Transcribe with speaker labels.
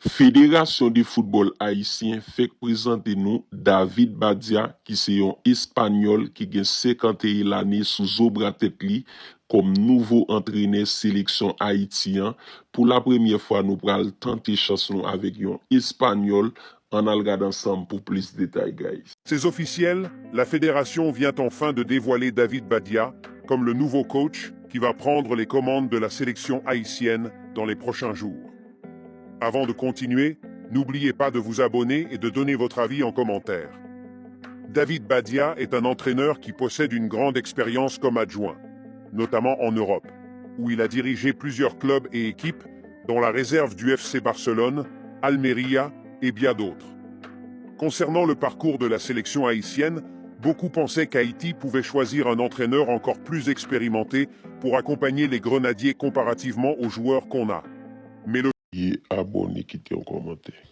Speaker 1: Fédération de football haïtien fait présenter nous David Badia qui c'est un espagnol qui a 51 l'année sous zobra tête li comme nouveau entraîneur sélection haïtien. Pour la première fois nous pral tenter chance nous avec un espagnol. On a regardé ensemble pour plus de détails, guys.
Speaker 2: C'est officiel, la fédération vient enfin de dévoiler David Badia comme le nouveau coach qui va prendre les commandes de la sélection haïtienne dans les prochains jours. Avant de continuer, n'oubliez pas de vous abonner et de donner votre avis en commentaire. David Badia est un entraîneur qui possède une grande expérience comme adjoint, notamment en Europe, où il a dirigé plusieurs clubs et équipes, dont la réserve du FC Barcelone, Almeria et bien d'autres. Concernant le parcours de la sélection haïtienne, beaucoup pensaient qu'Haïti pouvait choisir un entraîneur encore plus expérimenté pour accompagner les Grenadiers comparativement aux joueurs qu'on a. Mais le
Speaker 1: Et abonné, quittez un commentaire.